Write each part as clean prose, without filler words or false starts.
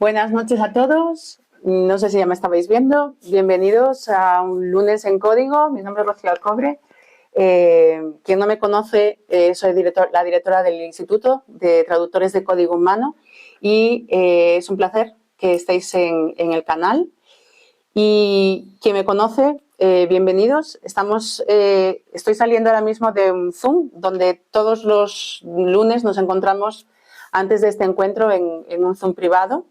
Buenas noches a todos. No sé si ya me estabais viendo. Bienvenidos a un lunes en código. Mi nombre es Rocío Alcobre. Quien no me conoce, soy la directora del Instituto de Traductores de Código Humano y es un placer que estéis en el canal. Y quien me conoce, bienvenidos. Estoy saliendo ahora mismo de un Zoom donde todos los lunes nos encontramos antes de este encuentro en un Zoom privado.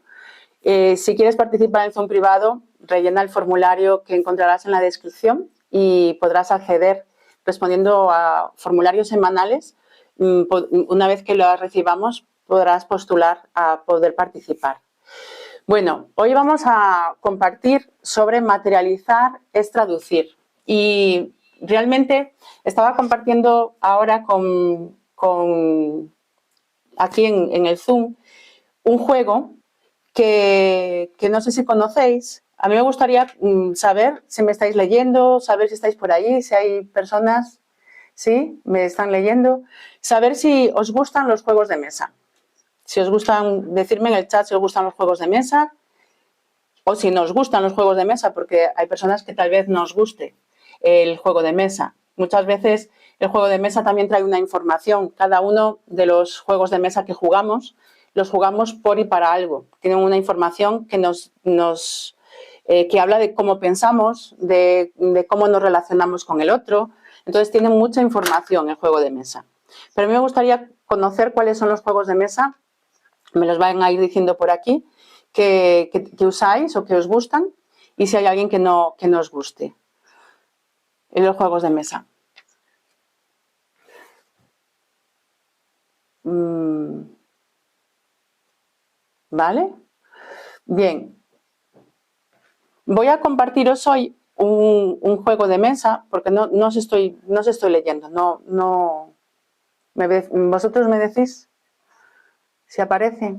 Si quieres participar en Zoom privado, rellena el formulario que encontrarás en la descripción y podrás acceder respondiendo a formularios semanales. Una vez que lo recibamos, podrás postular a poder participar. Bueno, hoy vamos a compartir sobre materializar es traducir. Y realmente estaba compartiendo ahora aquí en el Zoom un juego que no sé si conocéis. A mí me gustaría saber si me estáis leyendo, saber si estáis por ahí, si hay personas, ¿sí? Me están leyendo. Saber si os gustan los juegos de mesa. Si os gustan, decirme en el chat si os gustan los juegos de mesa o si nos gustan los juegos de mesa, porque hay personas que tal vez nos guste el juego de mesa. Muchas veces el juego de mesa también trae una información. Cada uno de los juegos de mesa que jugamos los jugamos por y para algo. Tienen una información que que habla de cómo pensamos, de cómo nos relacionamos con el otro. Entonces tienen mucha información el juego de mesa. Pero a mí me gustaría conocer cuáles son los juegos de mesa. Me los van a ir diciendo por aquí, que usáis o que os gustan, y si hay alguien que no os guste en los juegos de mesa. ¿Vale? Bien. Voy a compartiros hoy un juego de mesa, porque no os estoy leyendo. ¿Vosotros me decís si aparece?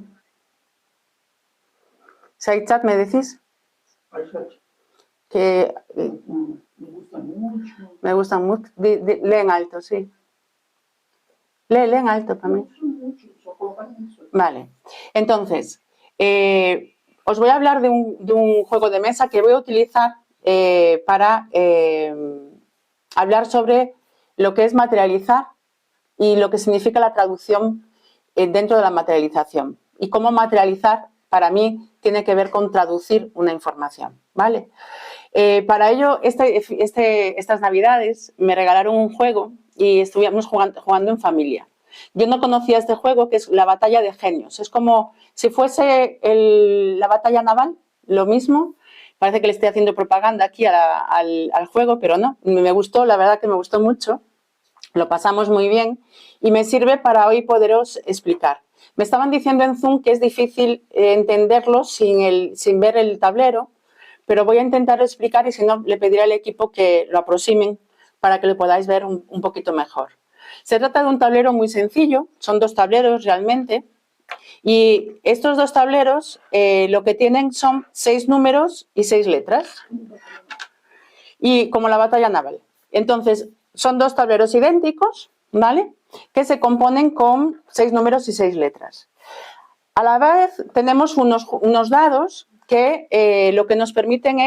Si hay chat, ¿me decís? Hay chat. Que me gustan mucho. Me gustan mucho. Leen alto, sí. Leen alto también. Vale. Entonces, os voy a hablar de un juego de mesa que voy a utilizar para hablar sobre lo que es materializar y lo que significa la traducción dentro de la materialización. Y cómo materializar, para mí, tiene que ver con traducir una información, ¿vale? Para ello, estas Navidades me regalaron un juego y estuvimos jugando en familia. Yo no conocía este juego, que es la batalla de genios. Es como si fuese la batalla naval, lo mismo. Parece que le estoy haciendo propaganda aquí al juego, pero no. Me gustó, la verdad que me gustó mucho. Lo pasamos muy bien y me sirve para hoy poderos explicar. Me estaban diciendo en Zoom que es difícil entenderlo sin ver el tablero, pero voy a intentar explicar y si no, le pediré al equipo que lo aproximen para que lo podáis ver un poquito mejor. Se trata de un tablero muy sencillo, son dos tableros realmente, y estos dos tableros lo que tienen son 6 números y 6 letras, y como la batalla naval. Entonces, son dos tableros idénticos, ¿vale? Que se componen con 6 números y 6 letras. A la vez tenemos unos dados que lo que nos permiten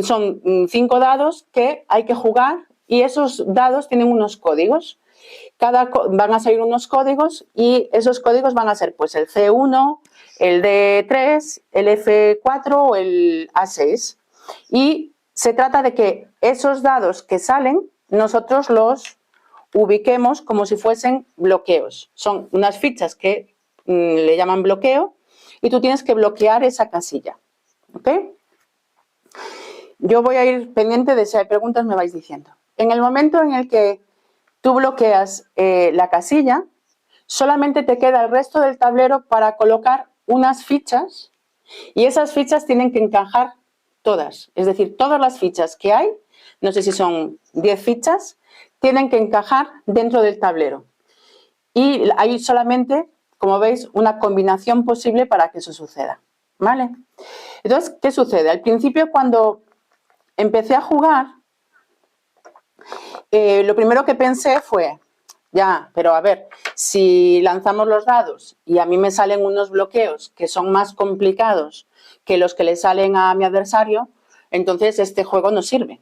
son 5 dados que hay que jugar y esos dados tienen unos códigos. Van a salir unos códigos y esos códigos van a ser pues el C1, el D3, el F4 o el A6. Y se trata de que esos dados que salen, nosotros los ubiquemos como si fuesen bloqueos. Son unas fichas que le llaman bloqueo y tú tienes que bloquear esa casilla. ¿Ok? Yo voy a ir pendiente de si hay preguntas, me vais diciendo. En el momento en el que tú bloqueas la casilla, solamente te queda el resto del tablero para colocar unas fichas y esas fichas tienen que encajar todas. Es decir, todas las fichas que hay, no sé si son 10 fichas, tienen que encajar dentro del tablero. Y hay solamente, como veis, una combinación posible para que eso suceda. ¿Vale? Entonces, ¿qué sucede? Al principio, cuando empecé a jugar, lo primero que pensé fue, Ya, pero a ver, si lanzamos los dados y a mí me salen unos bloqueos que son más complicados que los que le salen a mi adversario, entonces este juego no sirve.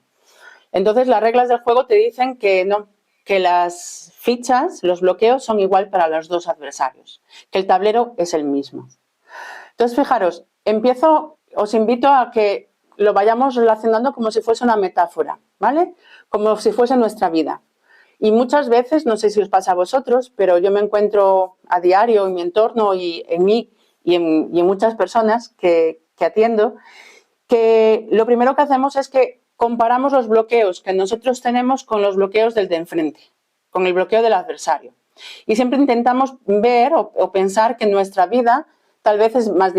Entonces las reglas del juego te dicen que no, que las fichas, los bloqueos son igual para los dos adversarios, que el tablero es el mismo. Entonces fijaros, os invito a que lo vayamos relacionando como si fuese una metáfora, ¿vale? Como si fuese nuestra vida. Y muchas veces, no sé si os pasa a vosotros, pero yo me encuentro a diario en mi entorno y en mí y en muchas personas que atiendo, que lo primero que hacemos es que comparamos los bloqueos que nosotros tenemos con los bloqueos del de enfrente, con el bloqueo del adversario. Y siempre intentamos ver o pensar que nuestra vida tal vez es más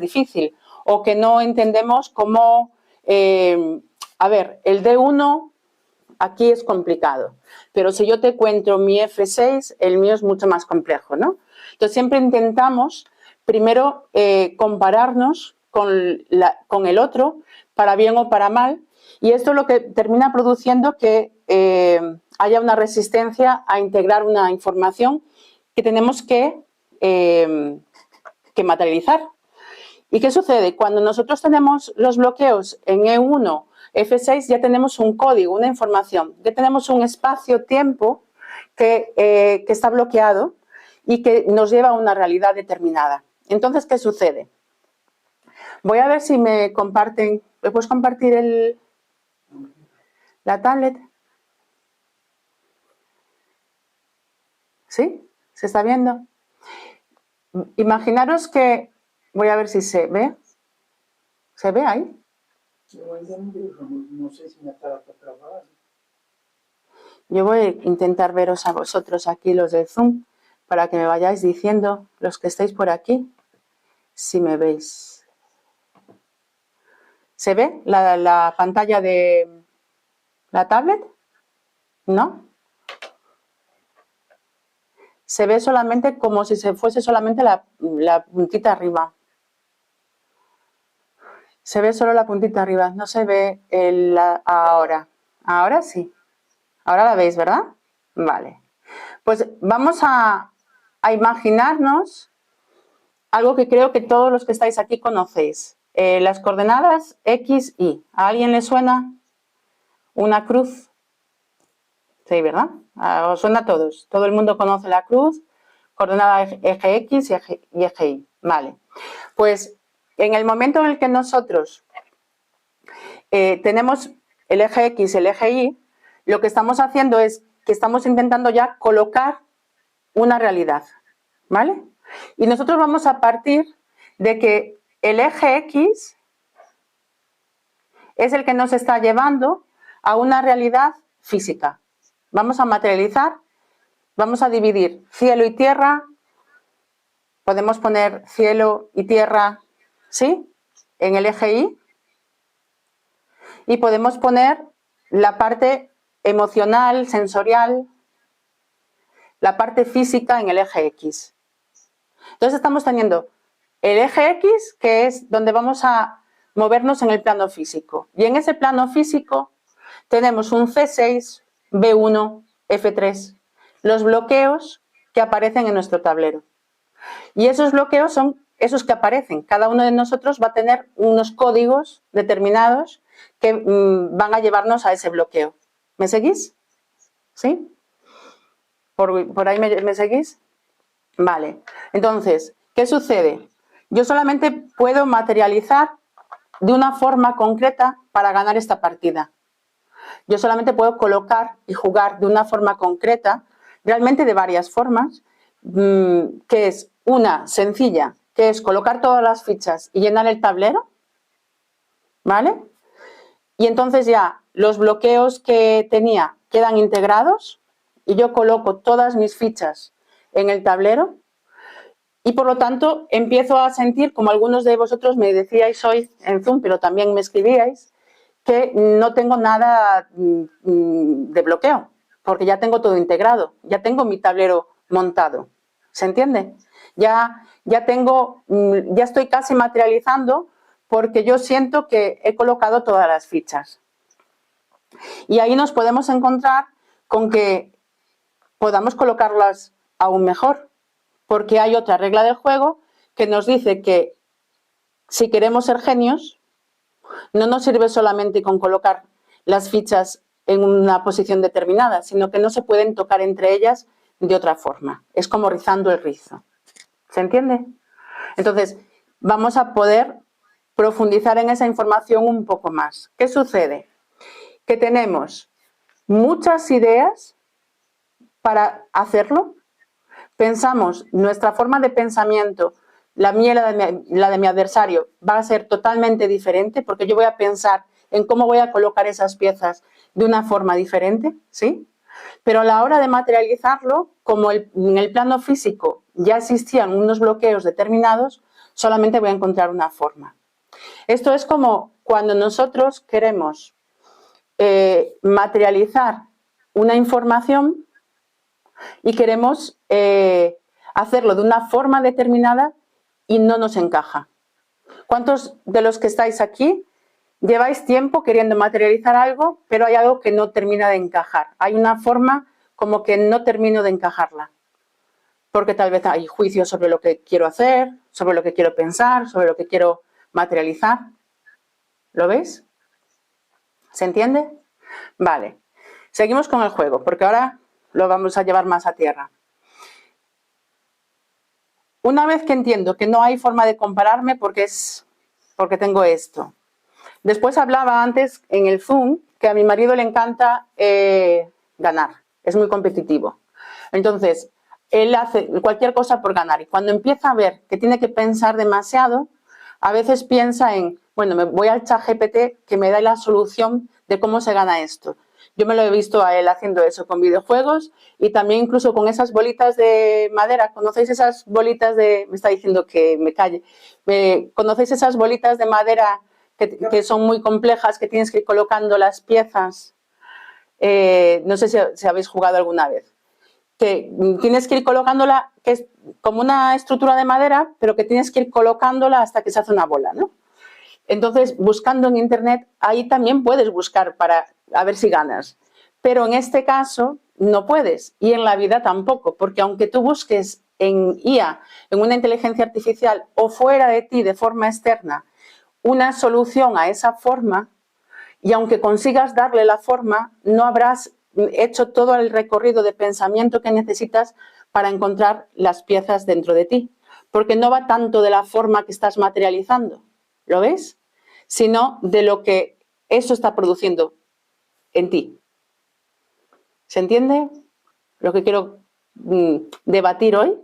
difícil o que no entendemos cómo, a ver, el D1 aquí es complicado, pero si yo te cuento mi F6, el mío es mucho más complejo, ¿no? Entonces siempre intentamos primero compararnos con el otro, para bien o para mal, y esto es lo que termina produciendo que haya una resistencia a integrar una información que tenemos que materializar. ¿Y qué sucede? Cuando nosotros tenemos los bloqueos en E1, F6, ya tenemos un código, una información, ya tenemos un espacio-tiempo que está bloqueado y que nos lleva a una realidad determinada. Entonces, ¿qué sucede? Voy a ver si me comparten. ¿Me puedes compartir la tablet? ¿Sí? ¿Se está viendo? Imaginaros que... Voy a ver si se ve. ¿Se ve ahí? No sé si me está trabada. Yo voy a intentar veros a vosotros aquí, los del Zoom, para que me vayáis diciendo, los que estáis por aquí, si me veis. ¿Se ve la pantalla de la tablet? ¿No? Se ve solamente como si se fuese solamente la puntita arriba. Se ve solo la puntita arriba, no se ve ahora. Ahora sí. Ahora la veis, ¿verdad? Vale. Pues vamos a imaginarnos algo que creo que todos los que estáis aquí conocéis. Las coordenadas X, Y. ¿A alguien le suena una cruz? Sí, ¿verdad? Os suena a todos. Todo el mundo conoce la cruz, coordenada eje X y eje Y. Vale. Pues en el momento en el que nosotros tenemos el eje X y el eje Y, lo que estamos haciendo es que estamos intentando ya colocar una realidad, ¿vale? Y nosotros vamos a partir de que el eje X es el que nos está llevando a una realidad física. Vamos a materializar, vamos a dividir cielo y tierra, podemos poner cielo y tierra, ¿sí?, en el eje Y, y podemos poner la parte emocional, sensorial, la parte física en el eje X. Entonces estamos teniendo el eje X, que es donde vamos a movernos en el plano físico. Y en ese plano físico tenemos un C6, B1, F3, los bloqueos que aparecen en nuestro tablero. Y esos bloqueos son esos que aparecen. Cada uno de nosotros va a tener unos códigos determinados que van a llevarnos a ese bloqueo. ¿Me seguís? ¿Sí? ¿Por ahí me seguís? Vale. Entonces, ¿qué sucede? Yo solamente puedo materializar de una forma concreta para ganar esta partida. Yo solamente puedo colocar y jugar de una forma concreta, realmente de varias formas, que es una sencilla, que es colocar todas las fichas y llenar el tablero, ¿vale? Y entonces ya los bloqueos que tenía quedan integrados y yo coloco todas mis fichas en el tablero y por lo tanto empiezo a sentir, como algunos de vosotros me decíais hoy en Zoom, pero también me escribíais, que no tengo nada de bloqueo, porque ya tengo todo integrado, ya tengo mi tablero montado. ¿Se entiende? Ya estoy casi materializando porque yo siento que he colocado todas las fichas. Y ahí nos podemos encontrar con que podamos colocarlas aún mejor, porque hay otra regla del juego que nos dice que si queremos ser genios, no nos sirve solamente con colocar las fichas en una posición determinada, sino que no se pueden tocar entre ellas de otra forma. Es como rizando el rizo. ¿Se entiende? Entonces, vamos a poder profundizar en esa información un poco más. ¿Qué sucede? Que tenemos muchas ideas para hacerlo. Pensamos, nuestra forma de pensamiento, la mía y la de mi adversario, va a ser totalmente diferente porque yo voy a pensar en cómo voy a colocar esas piezas de una forma diferente, ¿sí? Pero a la hora de materializarlo, como en el plano físico ya existían unos bloqueos determinados, solamente voy a encontrar una forma. Esto es como cuando nosotros queremos materializar una información y queremos hacerlo de una forma determinada y no nos encaja. ¿Cuántos de los que estáis aquí lleváis tiempo queriendo materializar algo, pero hay algo que no termina de encajar? Hay una forma como que no termino de encajarla. Porque tal vez hay juicios sobre lo que quiero hacer, sobre lo que quiero pensar, sobre lo que quiero materializar. ¿Lo veis? ¿Se entiende? Vale. Seguimos con el juego, porque ahora lo vamos a llevar más a tierra. Una vez que entiendo que no hay forma de compararme porque tengo esto. Después hablaba antes en el Zoom que a mi marido le encanta ganar, es muy competitivo. Entonces, él hace cualquier cosa por ganar y cuando empieza a ver que tiene que pensar demasiado, a veces piensa en, bueno, me voy al ChatGPT que me da la solución de cómo se gana esto. Yo me lo he visto a él haciendo eso con videojuegos y también incluso con esas bolitas de madera. ¿Conocéis esas bolitas de...? Me está diciendo que me calle. ¿Conocéis esas bolitas de madera que son muy complejas, que tienes que ir colocando las piezas? No sé si habéis jugado alguna vez. Que tienes que ir colocándola, que es como una estructura de madera, pero que tienes que ir colocándola hasta que se hace una bola, ¿no? Entonces, buscando en internet, ahí también puedes buscar para a ver si ganas. Pero en este caso no puedes y en la vida tampoco, porque aunque tú busques en IA, en una inteligencia artificial o fuera de ti de forma externa, una solución a esa forma, y aunque consigas darle la forma, no habrás hecho todo el recorrido de pensamiento que necesitas para encontrar las piezas dentro de ti, porque no va tanto de la forma que estás materializando, ¿lo ves? Sino de lo que eso está produciendo en ti. ¿Se entiende lo que quiero debatir hoy?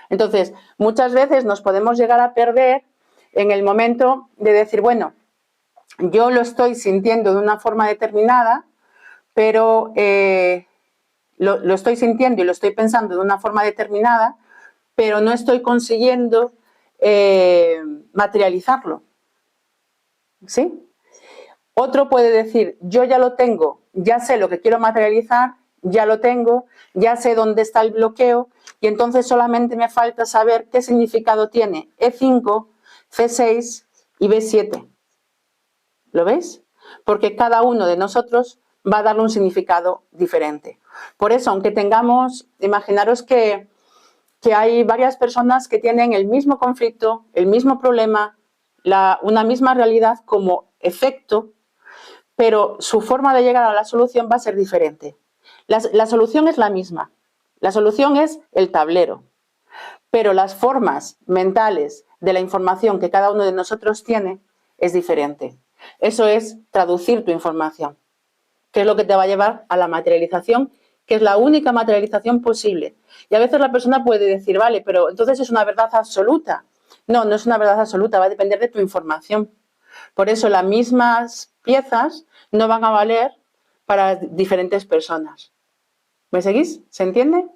Entonces, muchas veces nos podemos llegar a perder en el momento de decir, bueno, yo lo estoy sintiendo de una forma determinada, pero lo estoy sintiendo y lo estoy pensando de una forma determinada, pero no estoy consiguiendo materializarlo. ¿Sí? Otro puede decir, yo ya lo tengo, ya sé lo que quiero materializar, ya lo tengo, ya sé dónde está el bloqueo y entonces solamente me falta saber qué significado tiene E5, C6 y B7. ¿Lo veis? Porque cada uno de nosotros va a darle un significado diferente. Por eso, aunque tengamos, imaginaros que hay varias personas que tienen el mismo conflicto, el mismo problema, una misma realidad como efecto, pero su forma de llegar a la solución va a ser diferente. La solución es la misma. La solución es el tablero. Pero las formas mentales de la información que cada uno de nosotros tiene es diferente. Eso es traducir tu información, que es lo que te va a llevar a la materialización, que es la única materialización posible. Y a veces la persona puede decir, vale, pero entonces es una verdad absoluta. No, no es una verdad absoluta, va a depender de tu información. Por eso las mismas piezas no van a valer para diferentes personas. ¿Me seguís? ¿Se entiende?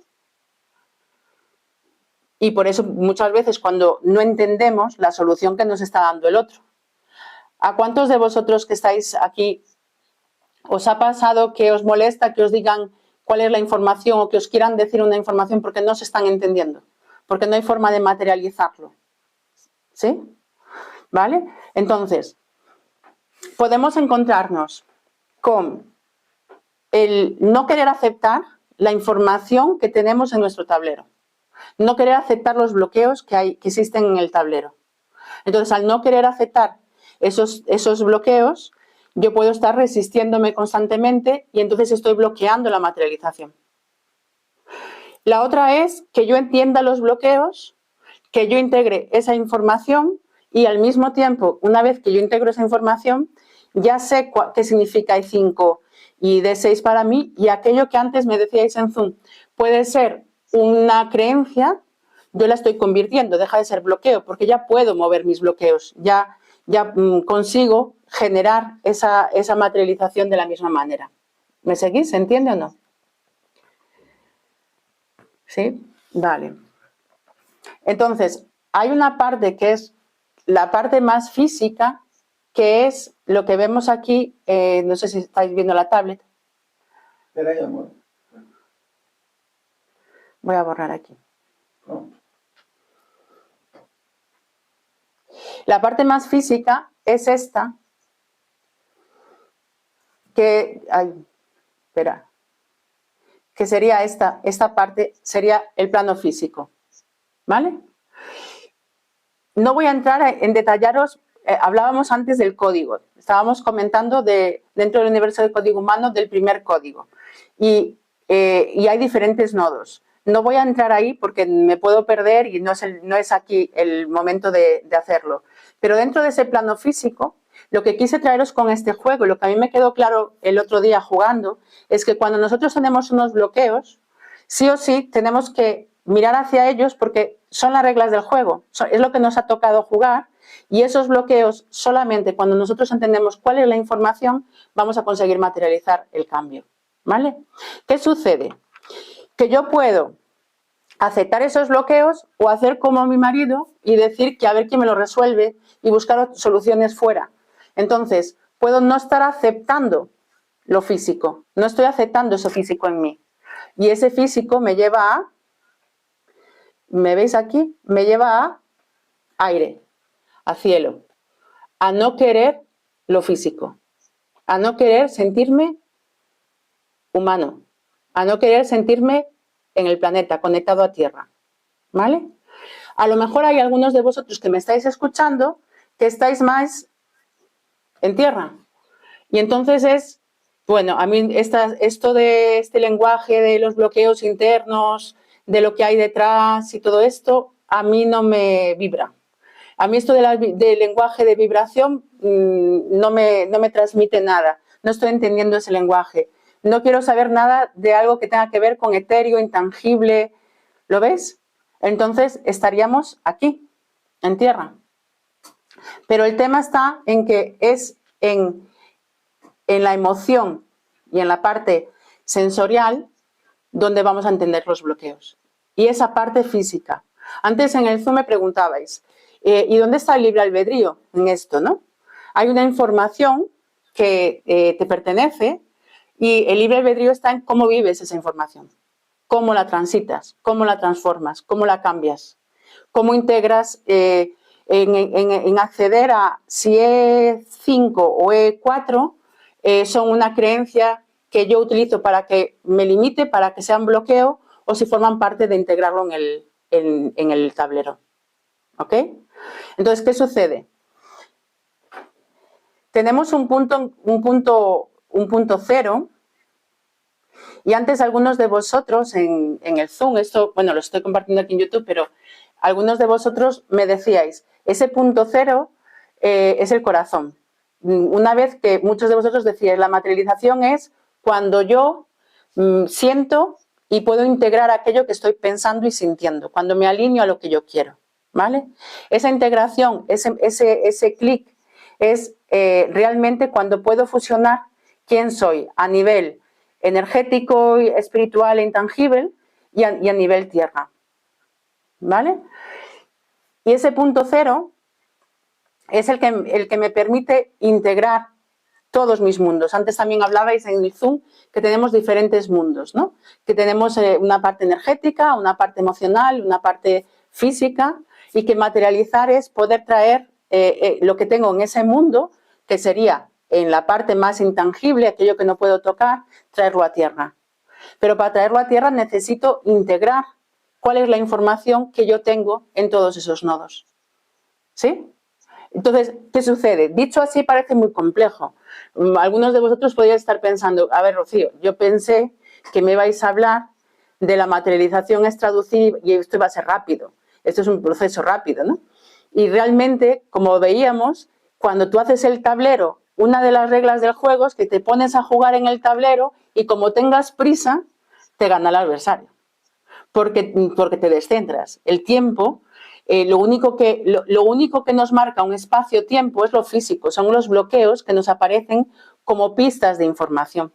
Y por eso muchas veces cuando no entendemos la solución que nos está dando el otro. ¿A cuántos de vosotros que estáis aquí os ha pasado que os molesta que os digan cuál es la información o que os quieran decir una información porque no se están entendiendo? Porque no hay forma de materializarlo. ¿Sí? ¿Vale? Entonces, podemos encontrarnos con el no querer aceptar la información que tenemos en nuestro tablero. No querer aceptar los bloqueos que existen en el tablero. Entonces, al no querer aceptar esos bloqueos, yo puedo estar resistiéndome constantemente y entonces estoy bloqueando la materialización. La otra es que yo entienda los bloqueos, que yo integre esa información y al mismo tiempo, una vez que yo integro esa información, ya sé qué significa I5 y D6 para mí, y aquello que antes me decíais en Zoom puede ser una creencia, yo la estoy convirtiendo, deja de ser bloqueo, porque ya puedo mover mis bloqueos, ya consigo generar esa materialización de la misma manera. ¿Me seguís? ¿Se entiende o no? ¿Sí? Vale. Entonces, hay una parte que es la parte más física, que es lo que vemos aquí, no sé si estáis viendo la tablet. Espera ahí, amor. Voy a borrar aquí. No. La parte más física es esta, que sería esta parte, sería el plano físico, ¿vale? No voy a entrar en detallaros, hablábamos antes del código, estábamos comentando dentro del universo del código humano del primer código, y hay diferentes nodos. No voy a entrar ahí porque me puedo perder y no es aquí el momento de hacerlo. Pero dentro de ese plano físico, lo que quise traeros con este juego, lo que a mí me quedó claro el otro día jugando, es que cuando nosotros tenemos unos bloqueos, sí o sí tenemos que mirar hacia ellos porque son las reglas del juego, es lo que nos ha tocado jugar, y esos bloqueos solamente cuando nosotros entendemos cuál es la información vamos a conseguir materializar el cambio, ¿vale? ¿Qué sucede? Que yo puedo aceptar esos bloqueos o hacer como mi marido y decir que a ver quién me lo resuelve y buscar soluciones fuera. Entonces, puedo no estar aceptando lo físico, no estoy aceptando eso físico en mí. Y ese físico me lleva a, ¿me veis aquí? Me lleva a aire, a cielo, a no querer lo físico, a no querer sentirme humano, a no querer sentirme en el planeta, conectado a tierra, ¿vale? A lo mejor hay algunos de vosotros que me estáis escuchando que estáis más en tierra. Y entonces bueno, a mí esto de este lenguaje, de los bloqueos internos, de lo que hay detrás y todo esto, a mí no me vibra. A mí esto del lenguaje de vibración no me transmite nada. No estoy entendiendo ese lenguaje. No quiero saber nada de algo que tenga que ver con etéreo, intangible. ¿Lo ves? Entonces estaríamos aquí, en tierra. Pero el tema está en que es en la emoción y en la parte sensorial donde vamos a entender los bloqueos. Y esa parte física. Antes en el Zoom me preguntabais, ¿y dónde está el libre albedrío en esto, no? Hay una información que te pertenece y el libre albedrío está en cómo vives esa información, cómo la transitas, cómo la transformas, cómo la cambias, cómo integras en acceder a si E5 o E4 son una creencia que yo utilizo para que me limite, para que sea un bloqueo, o si forman parte de integrarlo en el tablero. ¿Ok? Entonces, ¿qué sucede? Tenemos un punto cero, y antes algunos de vosotros en el Zoom, esto, bueno, lo estoy compartiendo aquí en YouTube, pero algunos de vosotros me decíais, ese punto cero es el corazón. Una vez que muchos de vosotros decíais, la materialización es cuando yo siento y puedo integrar aquello que estoy pensando y sintiendo, cuando me alineo a lo que yo quiero, ¿vale? Esa integración, ese clic es realmente cuando puedo fusionar quién soy a nivel energético, espiritual e intangible y a nivel tierra, ¿vale? Y ese punto cero es el que me permite integrar todos mis mundos. Antes también hablabais en el Zoom que tenemos diferentes mundos, ¿no? Que tenemos una parte energética, una parte emocional, una parte física, y que materializar es poder traer lo que tengo en ese mundo, que sería en la parte más intangible, aquello que no puedo tocar, traerlo a tierra. Pero para traerlo a tierra necesito integrar cuál es la información que yo tengo en todos esos nodos. ¿Sí? Entonces, ¿qué sucede? Dicho así parece muy complejo. Algunos de vosotros podrían estar pensando, a ver, Rocío, yo pensé que me vais a hablar de la materialización es traducir y esto va a ser rápido. Esto es un proceso rápido, ¿no? Y realmente, como veíamos, cuando tú haces el tablero, una de las reglas del juego es que te pones a jugar en el tablero y como tengas prisa, te gana el adversario. Porque te descentras. El tiempo, lo único que nos marca un espacio-tiempo es lo físico, son los bloqueos que nos aparecen como pistas de información.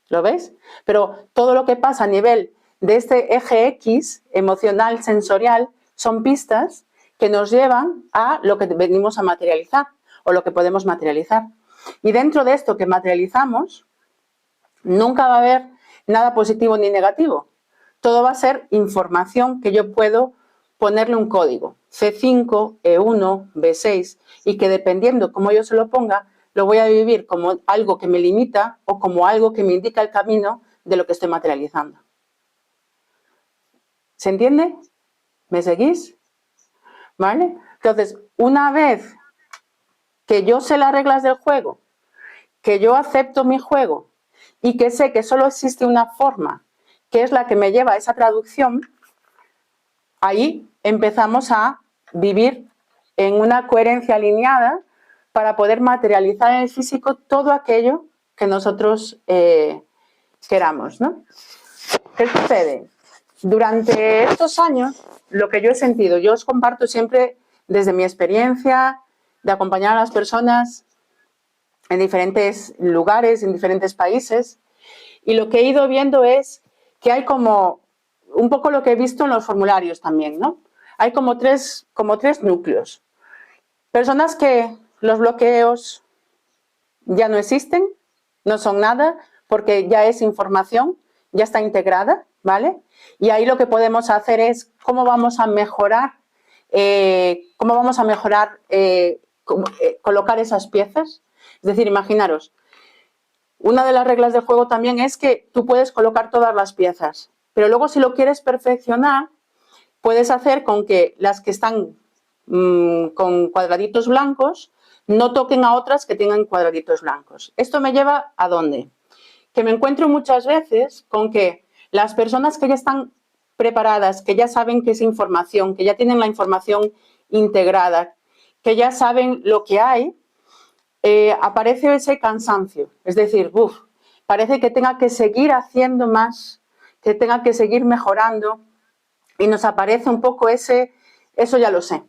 ¿Lo ves? Pero todo lo que pasa a nivel de este eje X, emocional, sensorial, son pistas que nos llevan a lo que venimos a materializar o lo que podemos materializar. Y dentro de esto que materializamos, nunca va a haber nada positivo ni negativo. Todo va a ser información que yo puedo ponerle un código, C5, E1, B6, y que dependiendo cómo yo se lo ponga, lo voy a vivir como algo que me limita o como algo que me indica el camino de lo que estoy materializando. ¿Se entiende? ¿Me seguís? ¿Vale? Entonces, una vez que yo sé las reglas del juego, que yo acepto mi juego y que sé que solo existe una forma, que es la que me lleva a esa traducción, ahí empezamos a vivir en una coherencia alineada para poder materializar en el físico todo aquello que nosotros queramos, ¿no? ¿Qué sucede? Durante estos años, lo que yo he sentido, yo os comparto siempre desde mi experiencia de acompañar a las personas en diferentes lugares, en diferentes países, y lo que he ido viendo es que hay como, un poco lo que he visto en los formularios también, ¿no? Hay como tres núcleos. Personas que los bloqueos ya no existen, no son nada, porque ya es información, ya está integrada, ¿vale? Y ahí lo que podemos hacer es cómo vamos a mejorar, colocar esas piezas. Es decir, imaginaros, una de las reglas del juego también es que tú puedes colocar todas las piezas, pero luego si lo quieres perfeccionar, puedes hacer con que las que están con cuadraditos blancos no toquen a otras que tengan cuadraditos blancos. ¿Esto me lleva a dónde? Que me encuentro muchas veces con que las personas que ya están preparadas, que ya saben qué es información, que ya tienen la información integrada, que ya saben lo que hay, aparece ese cansancio. Es decir, parece que tenga que seguir haciendo más, que tenga que seguir mejorando y nos aparece un poco eso ya lo sé.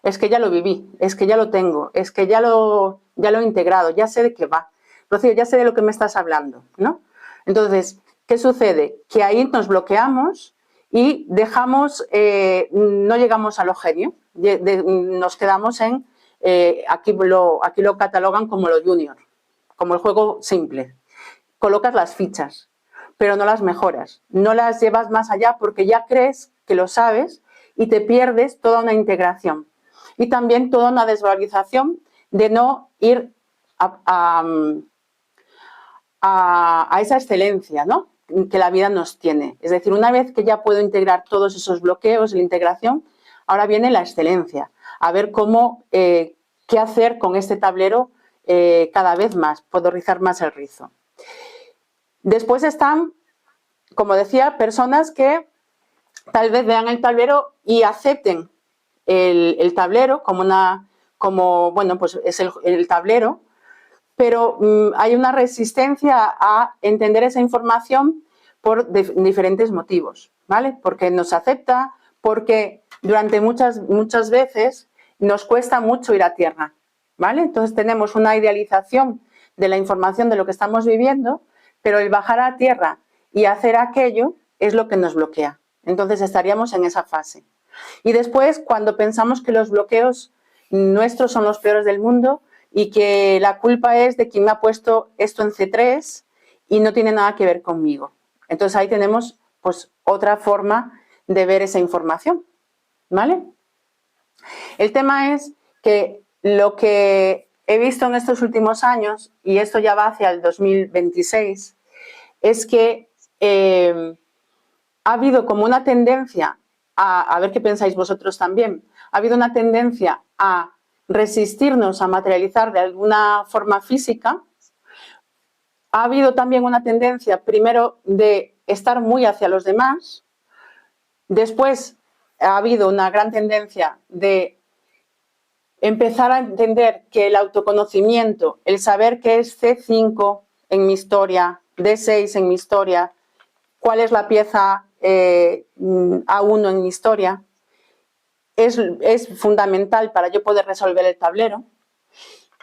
Es que ya lo viví, es que ya lo tengo, es que ya lo he integrado, ya sé de qué va. Rocío, ya sé de lo que me estás hablando, ¿no? Entonces, ¿qué sucede? Que ahí nos bloqueamos y dejamos, no llegamos a lo genio, nos quedamos en, aquí lo catalogan como lo junior, como el juego simple. Colocas las fichas, pero no las mejoras, no las llevas más allá porque ya crees que lo sabes y te pierdes toda una integración. Y también toda una desvalorización de no ir a esa excelencia, ¿no? Que la vida nos tiene. Es decir, una vez que ya puedo integrar todos esos bloqueos, la integración, ahora viene la excelencia. A ver cómo, qué hacer con este tablero cada vez más. Puedo rizar más el rizo. Después están, como decía, personas que tal vez vean el tablero y acepten el tablero bueno, pues es el tablero, pero hay una resistencia a entender esa información por diferentes motivos, ¿vale? Porque nos acepta, porque durante muchas veces nos cuesta mucho ir a tierra, ¿vale? Entonces tenemos una idealización de la información de lo que estamos viviendo, pero el bajar a tierra y hacer aquello es lo que nos bloquea. Entonces estaríamos en esa fase. Y después, cuando pensamos que los bloqueos nuestros son los peores del mundo y que la culpa es de quien me ha puesto esto en C3 y no tiene nada que ver conmigo. Entonces ahí tenemos pues otra forma de ver esa información, ¿vale? El tema es que lo que he visto en estos últimos años, y esto ya va hacia el 2026, es que ha habido como una tendencia a ver qué pensáis vosotros también, ha habido una tendencia a resistirnos a materializar de alguna forma física. Ha habido también una tendencia, primero, de estar muy hacia los demás. Después ha habido una gran tendencia de empezar a entender que el autoconocimiento, el saber qué es C5 en mi historia, D6 en mi historia, cuál es la pieza A1 en mi historia, es fundamental para yo poder resolver el tablero.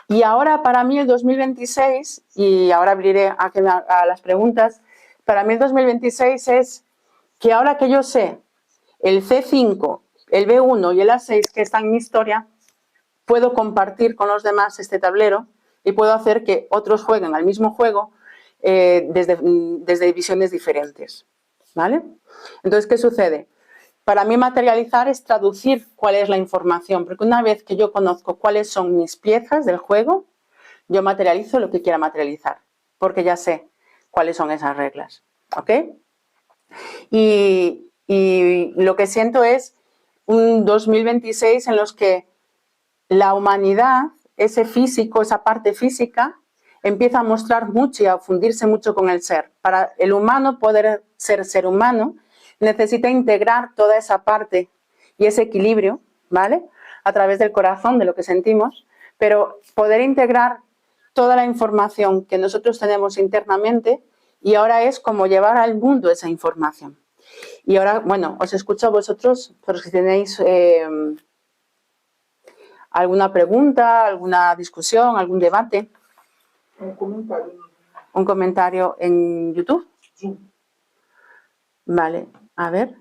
Y ahora para mí el 2026, y ahora abriré a las preguntas, para mí el 2026 es que ahora que yo sé el C5, el B1 y el A6 que están en mi historia, puedo compartir con los demás este tablero y puedo hacer que otros jueguen al mismo juego desde visiones diferentes, ¿vale? Entonces, ¿qué sucede? Para mí materializar es traducir cuál es la información, porque una vez que yo conozco cuáles son mis piezas del juego, yo materializo lo que quiera materializar, porque ya sé cuáles son esas reglas, ¿ok? Y lo que siento es un 2026 en los que la humanidad, ese físico, esa parte física, empieza a mostrar mucho y a fundirse mucho con el ser. Para el humano poder ser humano, necesita integrar toda esa parte y ese equilibrio, ¿vale? A través del corazón, de lo que sentimos, pero poder integrar toda la información que nosotros tenemos internamente y ahora es como llevar al mundo esa información. Y ahora, bueno, os escucho a vosotros, por si tenéis alguna pregunta, alguna discusión, algún debate. Un comentario en YouTube. Zoom. Vale, a ver.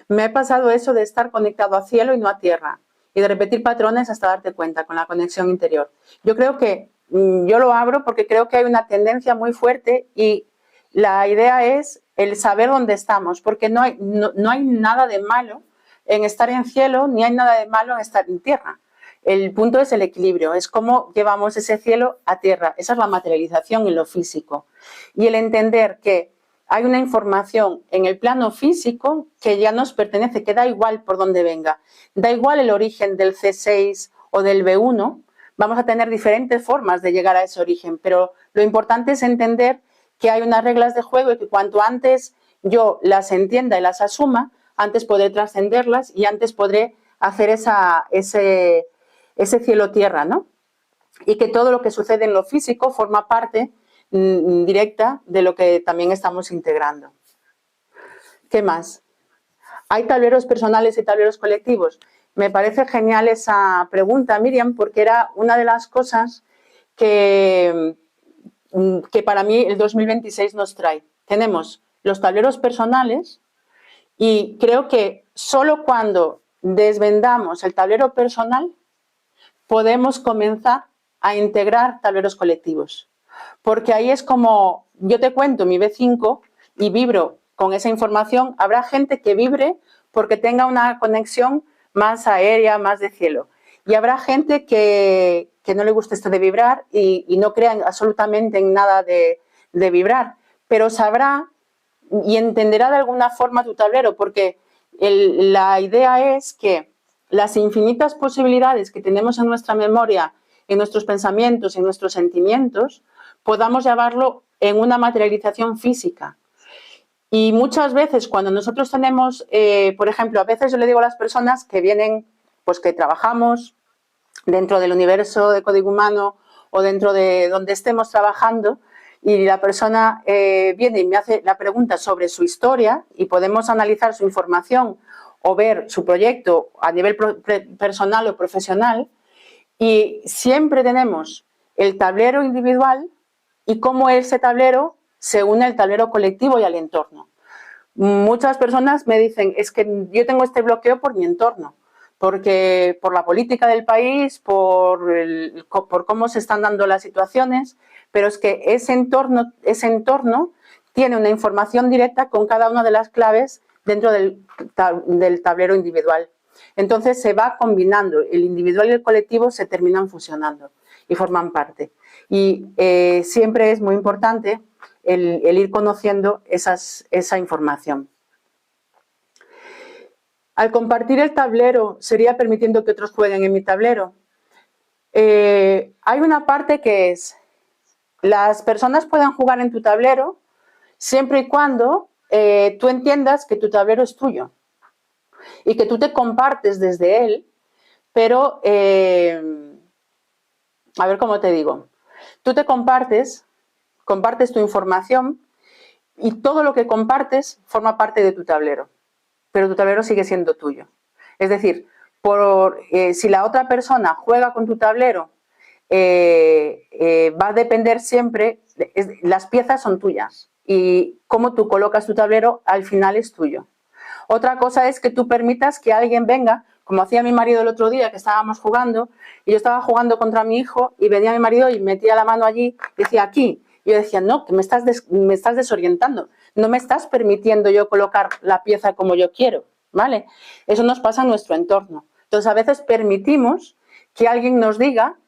Me ha pasado eso de estar conectado a cielo y no a tierra y de repetir patrones hasta darte cuenta con la conexión interior. Yo creo que, yo lo abro porque creo que hay una tendencia muy fuerte y la idea es el saber dónde estamos, porque no hay nada de malo en estar en cielo, ni hay nada de malo en estar en tierra. El punto es el equilibrio, es cómo llevamos ese cielo a tierra. Esa es la materialización en lo físico. Y el entender que hay una información en el plano físico que ya nos pertenece, que da igual por dónde venga. Da igual el origen del C6 o del B1, vamos a tener diferentes formas de llegar a ese origen, pero lo importante es entender que hay unas reglas de juego y que cuanto antes yo las entienda y las asuma, antes podré trascenderlas y antes podré hacer ese cielo-tierra, ¿no? Y que todo lo que sucede en lo físico forma parte directa de lo que también estamos integrando. ¿Qué más? ¿Hay tableros personales y tableros colectivos? Me parece genial esa pregunta, Miriam, porque era una de las cosas que para mí el 2026 nos trae. Tenemos los tableros personales y creo que solo cuando desvendamos el tablero personal podemos comenzar a integrar tableros colectivos. Porque ahí es como, yo te cuento mi B5 y vibro con esa información, habrá gente que vibre porque tenga una conexión más aérea, más de cielo. Y habrá gente que no le guste esto de vibrar y no crea absolutamente en nada de vibrar, pero sabrá y entenderá de alguna forma tu tablero, porque la idea es que las infinitas posibilidades que tenemos en nuestra memoria, en nuestros pensamientos, en nuestros sentimientos, podamos llevarlo en una materialización física. Y muchas veces cuando nosotros tenemos, por ejemplo, a veces yo le digo a las personas que vienen, pues que trabajamos dentro del universo de código humano o dentro de donde estemos trabajando, y la persona viene y me hace la pregunta sobre su historia y podemos analizar su información o ver su proyecto a nivel personal o profesional, y siempre tenemos el tablero individual y cómo ese tablero se une al tablero colectivo y al entorno. Muchas personas me dicen, es que yo tengo este bloqueo por mi entorno, porque por la política del país, por cómo se están dando las situaciones, pero es que ese entorno tiene una información directa con cada una de las claves dentro del tablero individual. Entonces se va combinando, el individual y el colectivo se terminan fusionando. y forman parte. Y siempre es muy importante el ir conociendo esa información. Al compartir el tablero, ¿sería permitiendo que otros jueguen en mi tablero? Hay una parte que es, las personas pueden jugar en tu tablero siempre y cuando tú entiendas que tu tablero es tuyo y que tú te compartes desde él, pero, a ver cómo te digo, tú te compartes tu información y todo lo que compartes forma parte de tu tablero, pero tu tablero sigue siendo tuyo. Es decir, si la otra persona juega con tu tablero, va a depender siempre, las piezas son tuyas y cómo tú colocas tu tablero al final es tuyo. Otra cosa es que tú permitas que alguien venga, como hacía mi marido el otro día que estábamos jugando, y yo estaba jugando contra mi hijo y venía mi marido y metía la mano allí y decía aquí. Y yo decía, no, que me estás desorientando, no me estás permitiendo yo colocar la pieza como yo quiero, ¿vale? Eso nos pasa en nuestro entorno. Entonces a veces permitimos que alguien nos diga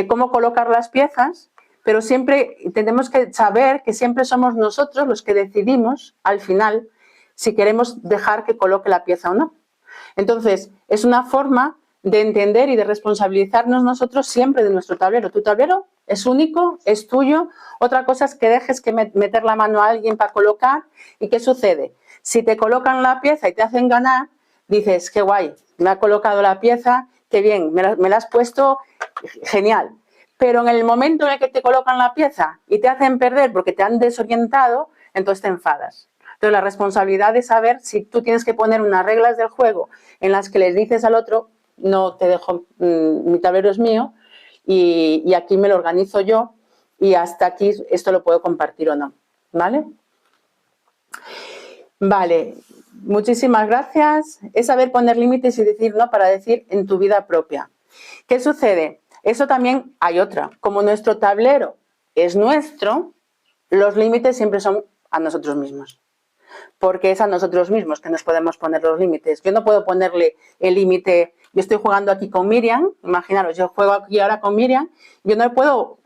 cómo colocar las piezas, pero siempre tenemos que saber que siempre somos nosotros los que decidimos al final si queremos dejar que coloque la pieza o no. Entonces, es una forma de entender y de responsabilizarnos nosotros siempre de nuestro tablero. Tu tablero es único, es tuyo. Otra cosa es que dejes que meter la mano a alguien para colocar. ¿Y qué sucede? Si te colocan la pieza y te hacen ganar, dices, qué guay, me ha colocado la pieza, qué bien, me la has puesto, genial. Pero en el momento en el que te colocan la pieza y te hacen perder porque te han desorientado, entonces te enfadas. Entonces la responsabilidad de saber si tú tienes que poner unas reglas del juego en las que les dices al otro, no te dejo, mi tablero es mío y aquí me lo organizo yo y hasta aquí esto lo puedo compartir o no, ¿vale? Vale, muchísimas gracias. Es saber poner límites y decir no para decir en tu vida propia. ¿Qué sucede? Eso también hay otra. Como nuestro tablero es nuestro, los límites siempre son a nosotros mismos. Porque es a nosotros mismos que nos podemos poner los límites. Yo no puedo ponerle el límite. Yo estoy jugando aquí con Miriam, imaginaros, yo juego aquí ahora con Miriam, yo no puedo